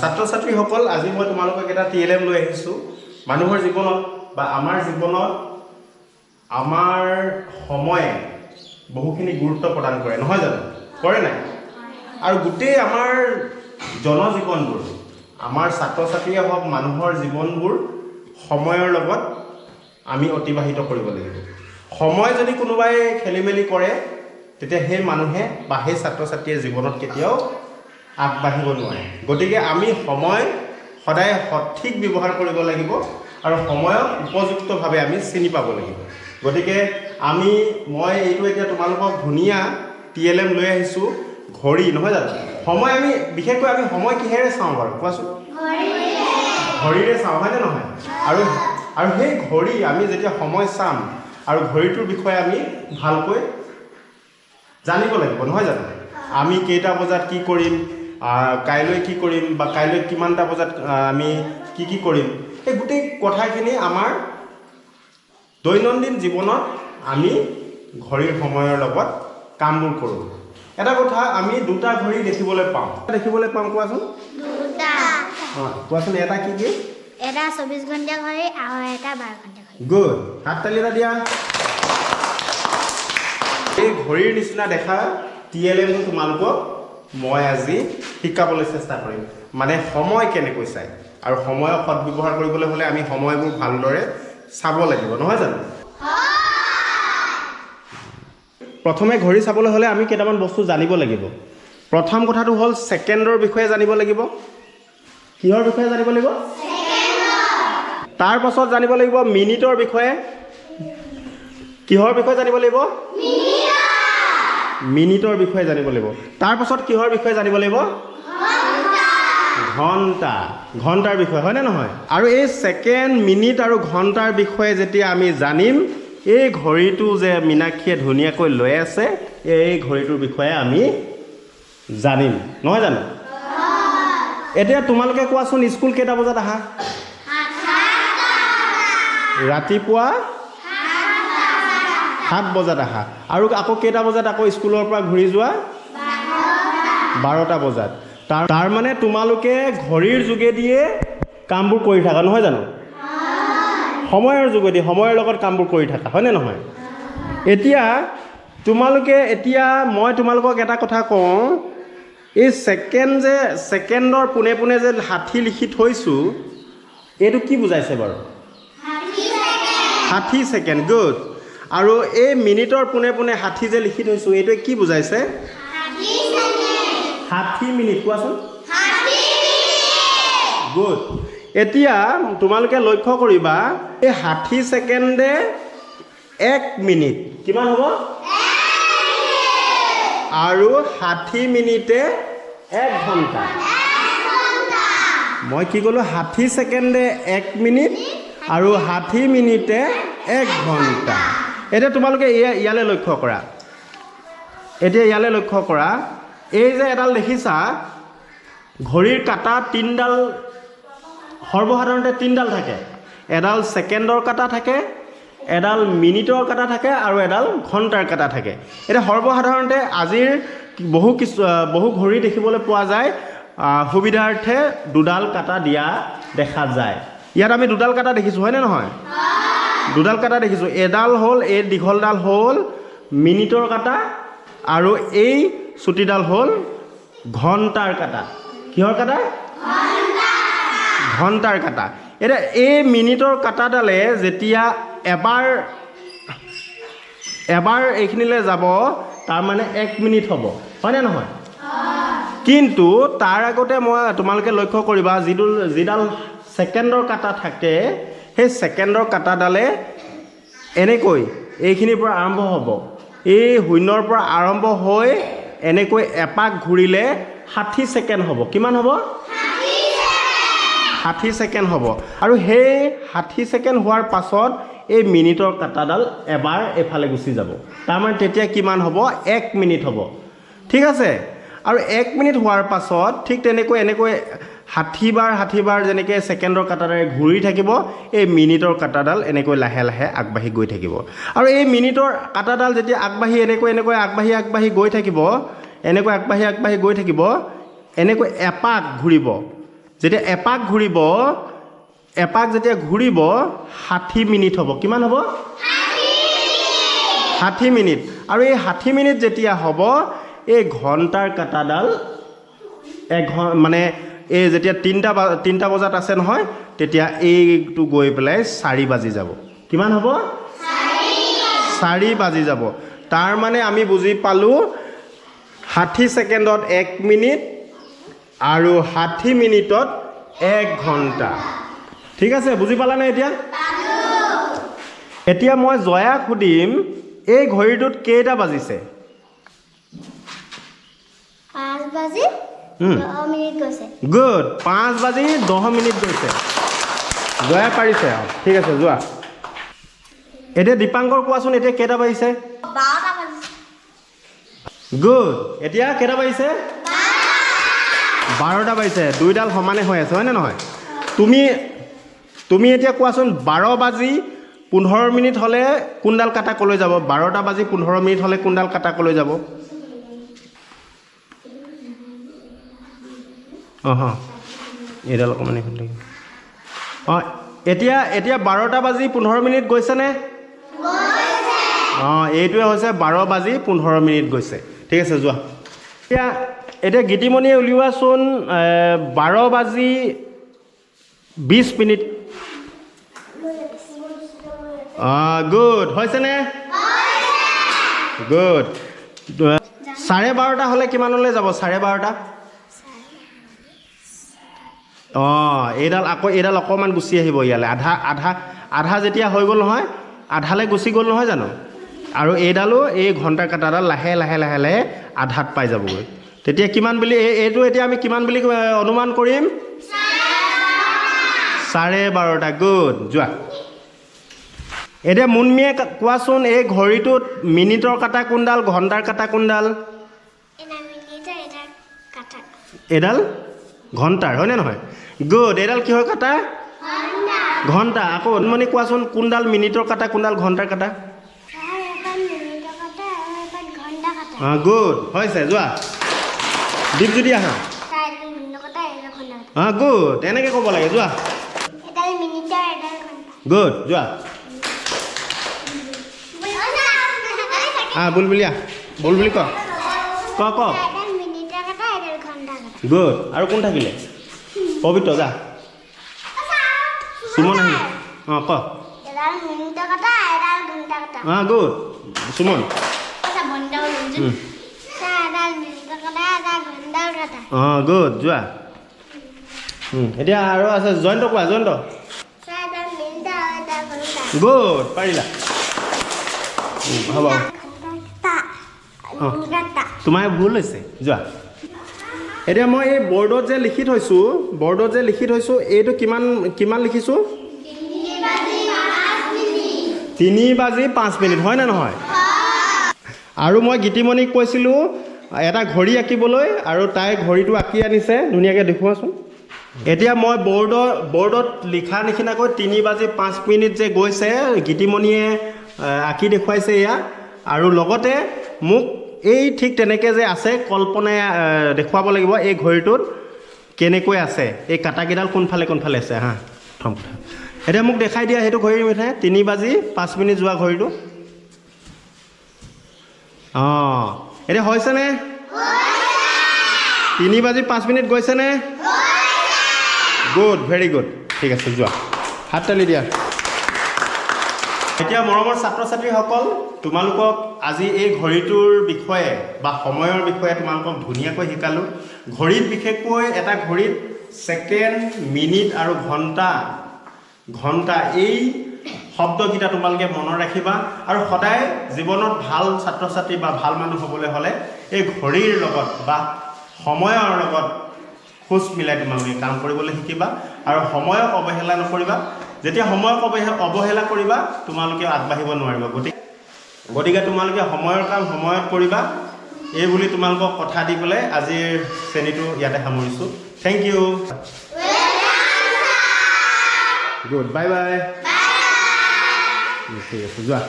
ছাত্ৰ ছাত্ৰীসকল আজি মই তোমালোকক এটা TLM লৈ আহিছোঁ মানুহৰ জীৱনত বা আমাৰ জীৱনত আমাৰ সময়ে বহুখিনি গুৰুত্ব প্ৰদান কৰে নহয় জানো কৰে নাই আৰু গোটেই আমাৰ জনজীৱনবোৰ আমাৰ ছাত্ৰ ছাত্ৰীয়ে হওক মানুহৰ জীৱনবোৰ সময়ৰ লগত আমি অতিবাহিত কৰিব লাগিব সময় যদি কোনোবাই খেলিমেলি কৰে তেতিয়া সেই মানুহে বা সেই ছাত্ৰ ছাত্ৰীয়ে জীৱনত কেতিয়াও আগবাঢ়িব নোৱাৰে গতিকে আমি সময় সদায় সঠিক ব্যৱহাৰ কৰিব লাগিব আৰু সময়ক উপযুক্তভাৱে আমি চিনি পাব লাগিব গতিকে মই এইটো এতিয়া তোমালোকক ধুনীয়া TLM লৈ আহিছোঁ ঘড়ী নহয় জানো সময় আমি বিশেষকৈ আমি সময় কিহেৰে চাওঁ বাৰু কোৱাচোন ঘড়ীৰে চাওঁ হয়নে নহয় আৰু সেই ঘড়ী আমি যেতিয়া সময় চাম আৰু ঘড়ীটোৰ বিষয়ে আমি ভালকৈ জানিব লাগিব নহয় জানো আমি কেইটা বজাত কি কৰিম কাইলৈ কি কৰিম বা কাইলৈ কিমানটা বজাত আমি কি কৰিম এই গোটেই কথাখিনি আমাৰ দৈনন্দিন জীৱনত আমি ঘড়ীৰ সময়ৰ লগত কামবোৰ কৰোঁ এটা কথা আমি দুটা ঘড়ী দেখিবলৈ পাওঁ কোৱাচোন দুটা কোৱাচোন এটা কি এটা 24 ঘণ্টা ঘড়ী আৰু এটা 12 ঘণ্টা ঘড়ী গুড হাত তালি এটা দিয়া এই ঘড়ীৰ নিচিনা দেখা TLM তোমালোকক মই আজি শিকাবলৈ চেষ্টা কৰিম মানে সময় কেনেকৈ চাই আৰু সময়ক সদ্ব্যৱহাৰ কৰিবলৈ হ'লে আমি সময়বোৰ ভালদৰে চাব লাগিব নহয় জানো প্ৰথমে ঘড়ী চাবলৈ হ'লে আমি কেইটামান বস্তু জানিব লাগিব প্ৰথম কথাটো হ'ল ছেকেণ্ডৰ বিষয়ে জানিব লাগিব কিহৰ বিষয়ে জানিব লাগিব তাৰ পাছত জানিব লাগিব মিনিটৰ বিষয়ে কিহৰ বিষয়ে জানিব লাগিব মিনিটৰ বিষয়ে জানিব লাগিব তাৰ পাছত কিহৰ বিষয়ে জানিব লাগিব ঘণ্টাৰ বিষয়ে হয়নে নহয় আৰু এই ছেকেণ্ড মিনিট আৰু ঘণ্টাৰ বিষয়ে যেতিয়া আমি জানিম এই ঘড়ীটো যে মীনাক্ষীয়ে ধুনীয়াকৈ লৈ আছে এই ঘড়ীটোৰ বিষয়ে আমি জানিম নহয় জানো এতিয়া তোমালোকে কোৱাচোন স্কুল কেইটা বজাত আহা ৰাতিপুৱা 7 বজাত আহা আৰু আকৌ কেইটা বজাত আকৌ স্কুলৰ পৰা ঘূৰি যোৱা 12টা বজাত তাৰ মানে তোমালোকে ঘড়ীৰ যোগেদিয়ে কামবোৰ কৰি থাকা নহয় জানো সময়ৰ যোগেদি সময়ৰ লগত কামবোৰ কৰি থাকা হয়নে নহয় এতিয়া মই তোমালোকক এটা কথা কওঁ এই ছেকেণ্ডৰ পোনে পোনে যে 60 লিখি থৈছোঁ এইটো কি বুজাইছে বাৰু 60 ছেকেণ্ড গুড আৰু এই মিনিটৰ পোনে পোনে 60 যে লিখি থৈছোঁ এইটোৱে কি বুজাইছে 60 মিনিট কোৱাচোন গুড এতিয়া তোমালোকে লক্ষ্য কৰিবা এই 60 ছেকেণ্ডে 1 মিনিট কিমান হ'ব আৰু 60 মিনিটে 1 ঘণ্টা মই কি ক'লোঁ 60 ছেকেণ্ডে 1 মিনিট আৰু 60 মিনিটে 1 ঘণ্টা এতিয়া তোমালোকে ইয়ালৈ লক্ষ্য কৰা এই যে এডাল দেখিছা ঘড়ীৰ কাঁটা 3ডাল সৰ্বসাধাৰণতে 3ডাল থাকে এডাল ছেকেণ্ডৰ কাঁটা থাকে এডাল মিনিটৰ কাঁটা থাকে আৰু এডাল ঘণ্টাৰ কাঁটা থাকে এতিয়া সৰ্বসাধাৰণতে আজিৰ বহু ঘড়ী দেখিবলৈ পোৱা যায় সুবিধাৰ্থে 2ডাল কাঁটা দিয়া দেখা যায় ইয়াত আমি 2ডাল কাঁটা দেখিছোঁ হয়নে নহয় 2ডাল কাঁটা দেখিছোঁ এডাল হ'ল এই দীঘলডাল হ'ল মিনিটৰ কাঁটা আৰু এই চুটিডাল হ'ল ঘণ্টাৰ কাঁটা কিহৰ কাঁটা ঘণ্টাৰ কাঁটা এতিয়া এই মিনিটৰ কাঁটাডালে যেতিয়া এবাৰ এইখিনিলৈ যাব তাৰমানে 1 মিনিট হ'ব হয়নে নহয় কিন্তু তাৰ আগতে তোমালোকে লক্ষ্য কৰিবা যিডাল ছেকেণ্ডৰ কাঁটা থাকে সেই ছেকেণ্ডৰ কাঁটাডালে এনেকৈ এইখিনিৰ পৰা আৰম্ভ হ'ব এই শূন্যৰ পৰা আৰম্ভ হৈ এনেকৈ এপাক ঘূৰিলে 60 ছেকেণ্ড হ'ব কিমান হ'ব 60 ছেকেণ্ড হ'ব আৰু সেই 60 ছেকেণ্ড হোৱাৰ পাছত এই মিনিটৰ কাঁটাডাল এবাৰ এফালে গুচি যাব তাৰমানে তেতিয়া কিমান হ'ব 1 মিনিট হ'ব ঠিক আছে আৰু 1 মিনিট হোৱাৰ পাছত ঠিক তেনেকৈ এনেকৈ 60 বাৰ যেনেকৈ ছেকেণ্ডৰ কাঁটাডালে ঘূৰি থাকিব এই মিনিটৰ কাঁটাডাল এনেকৈ লাহে লাহে আগবাঢ়ি গৈ থাকিব আৰু এই মিনিটৰ কাঁটাডাল যেতিয়া আগবাঢ়ি এনেকৈ আগবাঢ়ি গৈ থাকিব এনেকৈ আগবাঢ়ি গৈ থাকিব এনেকৈ এপাক ঘূৰিব যেতিয়া এপাক ঘূৰিব এপাক যেতিয়া ঘূৰিব 60 মিনিট হ'ব কিমান হ'ব 60 মিনিট আৰু এই 60 মিনিট যেতিয়া হ'ব এই ঘণ্টাৰ কাটাডাল মানে এই যেতিয়া 3টা বজাত আছে নহয় তেতিয়া এইটো গৈ পেলাই 4 বাজি যাব কিমান হ'ব 4 বাজি যাব তাৰ মানে আমি বুজি পালোঁ 60 ছেকেণ্ডত 1 মিনিট আৰু 60 মিনিটত 1 ঘণ্টা ঠিক আছে বুজি পালানে এতিয়া মই জয়াক সুধিম এই ঘড়ীটোত কেইটা বাজিছে 5 বাজি 10 মিনিট গৈছে গুড 5 বাজি 10 মিনিট গৈছে জয়া পাৰিছে ঠিক আছে যোৱা এতিয়া দীপাংকৰ কোৱাচোন এতিয়া কেইটা বাজিছে 12টা বাজিছে গুড এতিয়া কেইটা বাজিছে 12টা বাজিছে দুইডাল সমানে হৈ আছে হয়নে নহয় তুমি এতিয়া কোৱাচোন 12 বাজি 15 মিনিট হ'লে কোনডাল কাটা কলৈ যাব 12টা বাজি 15 মিনিট হ'লে কোনডাল কাটা কলৈ যাব এইডাল অকণমান এতিয়া 12টা বাজি 15 মিনিট গৈছেনে এইটোৱে হৈছে 12 বাজি 15 মিনিট গৈছে ঠিক আছে যোৱা এতিয়া গীতিমণিয়ে উলিওৱাচোন 12 বাজি 20 মিনিট গুড হৈছেনে গুড 12:30 হ'লে কিমানলৈ যাব 12:30 এইডাল অকণমান গুচি আহিব ইয়ালৈ আধা যেতিয়া হৈ গ'ল নহয় আধালৈ গুচি গ'ল নহয় জানো আৰু এইডালো এই ঘণ্টাৰ কাটাডাল লাহে লাহে লাহে লাহে আধাত পাই যাবগৈ তেতিয়া কিমান বুলি এইটো এতিয়া আমি কিমান বুলি অনুমান কৰিম 12:30 গুড যোৱা এতিয়া মুনমিয়ে কোৱাচোন এই ঘড়ীটোত মিনিটৰ কাটা কোনডাল ঘণ্টাৰ কাটা কোনডাল এইডাল ঘণ্টাৰ হয়নে নহয় গুড এইডাল কিহৰ কাটা ঘণ্টা আকৌ অনুমানি কোৱাচোন কোনডাল মিনিটৰ কাটা কোনডাল ঘণ্টাৰ কাটা গুড হৈছে যোৱা দীপজ্যোতি আহা গুড এনেকৈ ক'ব লাগে যোৱা গুড যোৱা বুলবুলি বুলবুলি ক গুড আৰু কোন থাকিলে পবিত্ৰ যা সুমন আহিল ক গুড সুমন গুড যোৱা এতিয়া আৰু আছে জয়ন্ত কোৱা জয়ন্ত গুড পাৰিলা হ'ব তোমাৰ ভুল হৈছে যোৱা এতিয়া মই এই বৰ্ডত যে লিখি থৈছোঁ এইটো কিমান লিখিছোঁ 3 বাজি 5 মিনিট হয়নে নহয় আৰু মই গীতিমণিক কৈছিলোঁ এটা ঘড়ী আঁকিবলৈ আৰু তাই ঘড়ীটো আঁকি আনিছে ধুনীয়াকৈ দেখুৱাচোন এতিয়া মই বৰ্ডত লিখা নিচিনাকৈ 3 বাজি 5 মিনিট যে গৈছে গীতিমণিয়ে আঁকি দেখুৱাইছে এয়া আৰু লগতে মোক এই ঠিক তেনেকৈ যে আছে কল্পনাই দেখুৱাব লাগিব এই ঘড়ীটোত কেনেকৈ আছে এই কাটাকেইডাল কোনফালে আছে প্ৰথম কথা এতিয়া মোক দেখাই দিয়া সেইটো ঘড়ীৰ মিঠাই 3 বাজি 5 মিনিট যোৱা ঘড়ীটো এতিয়া হৈছেনে 3 বাজি 5 মিনিট গৈছেনে গুড ভেৰি গুড ঠিক আছে যোৱা হাত তালি দিয়া এতিয়া মৰমৰ ছাত্ৰ ছাত্ৰীসকল তোমালোকক আজি এই ঘড়ীটোৰ বিষয়ে বা সময়ৰ বিষয়ে তোমালোকক ধুনীয়াকৈ শিকালোঁ ঘড়ীত বিশেষকৈ এটা ঘড়ীত ছেকেণ্ড মিনিট আৰু ঘণ্টা এই শব্দকেইটা তোমালোকে মনত ৰাখিবা আৰু সদায় জীৱনত ভাল ছাত্ৰ ছাত্ৰী বা ভাল মানুহ হ'বলৈ হ'লে এই ঘড়ীৰ লগত বা সময়ৰ লগত খোজ মিলাই তোমালোকে কাম কৰিবলৈ শিকিবা আৰু সময়ক অৱহেলা নকৰিবা যেতিয়া সময়ক অৱহেলা কৰিবা তোমালোকে আগবাঢ়িব নোৱাৰিবা গতিকে তোমালোকে সময়ৰ কাম সময়ত কৰিবা এই বুলি তোমালোকক কথা দি পেলাই আজিৰ শ্ৰেণীটো ইয়াতে সামৰিছোঁ thank you good bye bye ঠিক আছে যোৱা